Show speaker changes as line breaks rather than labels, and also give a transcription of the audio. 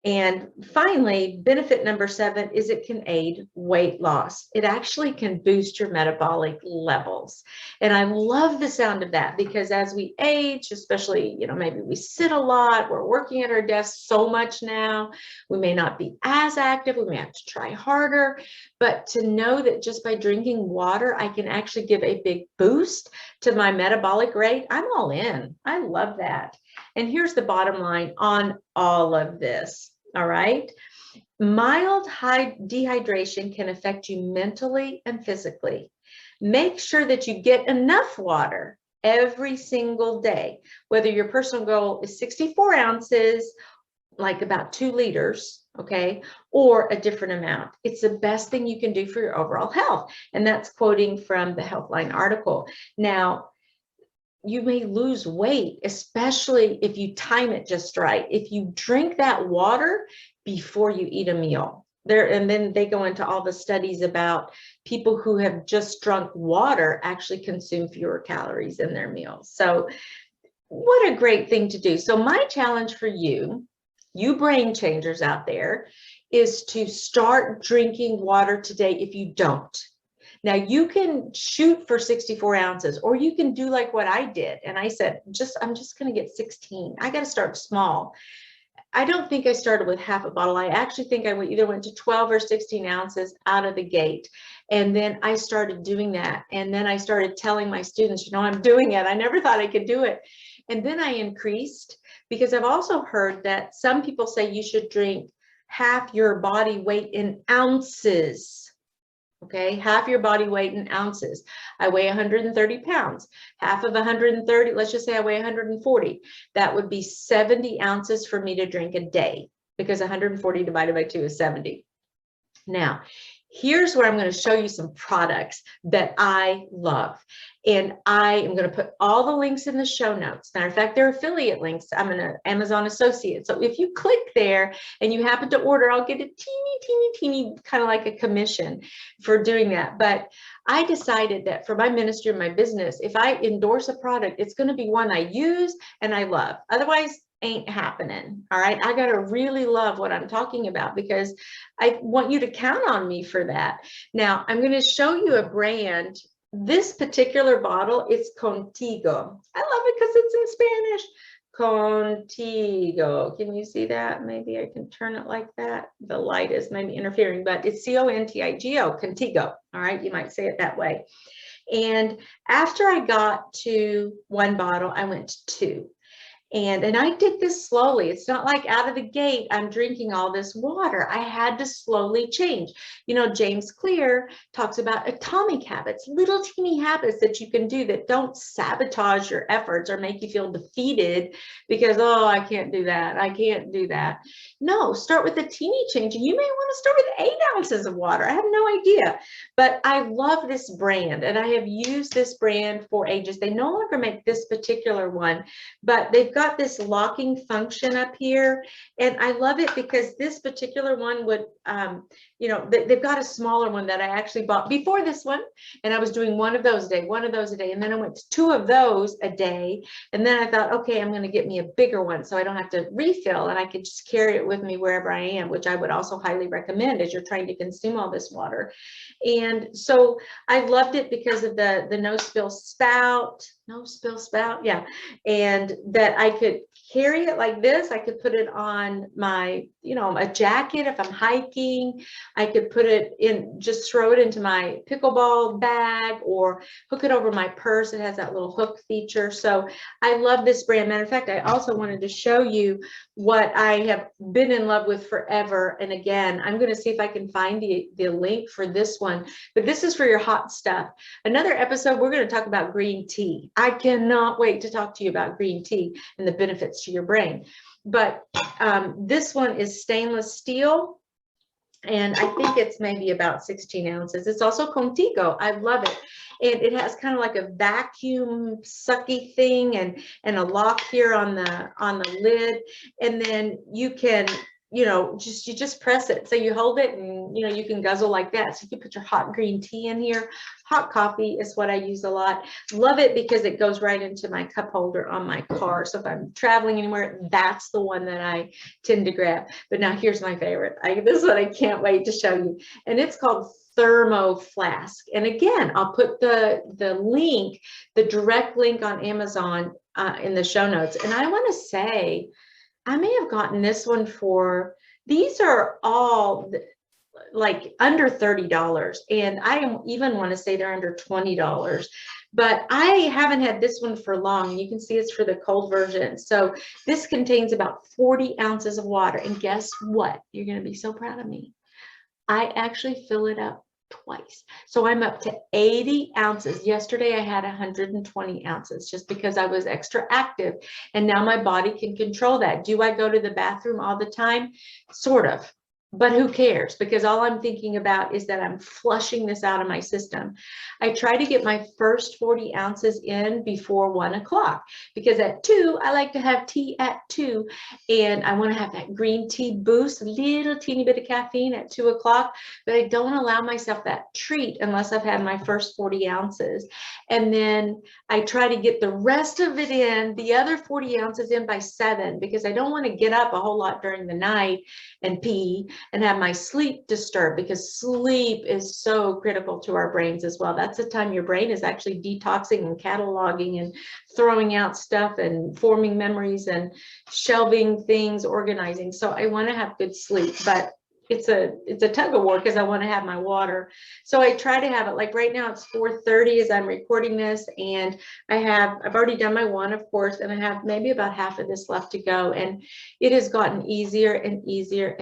And finally, benefit number 7 is it can aid weight loss. It actually can boost your metabolic levels. And I love the sound of that because as we age, especially, maybe we sit a lot, we're working at our desks so much now, we may not be as active, we may have to try harder, but to know that just by drinking water, I can actually give a big boost to my metabolic rate, I'm all in. I love that. And here's the bottom line on all of this, all right? Mild dehydration can affect you mentally and physically. Make sure that you get enough water every single day, whether your personal goal is 64 ounces, like about 2 liters, okay, or a different amount. It's the best thing you can do for your overall health. And that's quoting from the Healthline article. Now, you may lose weight, especially if you time it just right. If you drink that water before you eat a meal. And then they go into all the studies about people who have just drunk water actually consume fewer calories in their meals. So what a great thing to do. So my challenge for you brain changers out there, is to start drinking water today if you don't. Now you can shoot for 64 ounces, or you can do like what I did. And I said, I'm just going to get 16. I got to start small. I don't think I started with half a bottle. I actually think I either went to 12 or 16 ounces out of the gate. And then I started doing that. And then I started telling my students, I'm doing it. I never thought I could do it. And then I increased, because I've also heard that some people say you should drink half your body weight in ounces. Okay, half your body weight in ounces. I weigh 130 pounds. Half of 130, let's just say I weigh 140. That would be 70 ounces for me to drink a day, because 140 divided by 2 is 70. Now, here's where I'm going to show you some products that I love. And I am going to put all the links in the show notes. Matter of fact, they're affiliate links. I'm an Amazon associate. So if you click there and you happen to order, I'll get a teeny, kind of like a commission for doing that. But I decided that for my ministry and my business, if I endorse a product, it's going to be one I use and I love. Otherwise, ain't happening. All right. I got to really love what I'm talking about, because I want you to count on me for that. Now I'm going to show you a brand. This particular bottle, it's Contigo. I love it because it's in Spanish. Contigo. Can you see that? Maybe I can turn it like that. The light is maybe interfering, but it's Contigo, Contigo. All right. You might say it that way. And after I got to 1 bottle, I went to 2. And I did this slowly. It's not like out of the gate, I'm drinking all this water. I had to slowly change. James Clear talks about atomic habits, little teeny habits that you can do that don't sabotage your efforts or make you feel defeated because, oh, I can't do that. I can't do that. No, start with a teeny change. And you may want to start with 8 ounces of water. I have no idea. But I love this brand, and I have used this brand for ages. They no longer make this particular one, but they've got this locking function up here, and I love it because this particular one would, they've got a smaller one that I actually bought before this one, and I was doing one of those a day, and then I went to 2 of those a day, and then I thought, okay, I'm going to get me a bigger one so I don't have to refill, and I could just carry it with me wherever I am, which I would also highly recommend as you're trying to consume all this water. And so I loved it because of the no spill spout, yeah, and that I could carry it like this. I could put it on my, a jacket if I'm hiking. I could put it in, just throw it into my pickleball bag or hook it over my purse. It has that little hook feature. So I love this brand. Matter of fact, I also wanted to show you what I have been in love with forever. And again, I'm going to see if I can find the link for this one, but this is for your hot stuff. Another episode, we're going to talk about green tea. I cannot wait to talk to you about green tea and the benefits to your brain. But this one is stainless steel, and I think it's maybe about 16 ounces. It's also Contigo. I love it. And it has kind of like a vacuum sucky thing and a lock here on the lid. And then you can you know, you just press it. So you hold it and, you know, you can guzzle like that. So you can put your hot green tea in here. Hot coffee is what I use a lot. Love it because it goes right into my cup holder on my car. So if I'm traveling anywhere, that's the one that I tend to grab. But now here's my favorite. This one I can't wait to show you. And it's called Thermo Flask. And again, I'll put the link, the direct link on Amazon in the show notes. And I want to say, I may have gotten this one for, these are all like under $30. And I even want to say they're under $20. But I haven't had this one for long. You can see it's for the cold version. So this contains about 40 ounces of water. And guess what? You're going to be so proud of me. I actually fill it up twice. So I'm up to 80 ounces. Yesterday I had 120 ounces just because I was extra active, and now my body can control that. Do I go to the bathroom all the time? Sort of. But who cares? Because all I'm thinking about is that I'm flushing this out of my system. I try to get my first 40 ounces in before 1 o'clock, because at 2, I like to have tea at 2, and I want to have that green tea boost, a little teeny bit of caffeine at 2 o'clock, but I don't allow myself that treat unless I've had my first 40 ounces. And then I try to get the rest of it in, the other 40 ounces in by 7, because I don't want to get up a whole lot during the night and pee and have my sleep disturbed, because sleep is so critical to our brains as well. That's the time your brain is actually detoxing and cataloging and throwing out stuff and forming memories and shelving things, organizing. So I want to have good sleep, but it's a tug of war because I want to have my water. So I try to have it, like right now it's 4:30 as I'm recording this, and I've already done my one, of course, and I have maybe about half of this left to go. And it has gotten easier and easier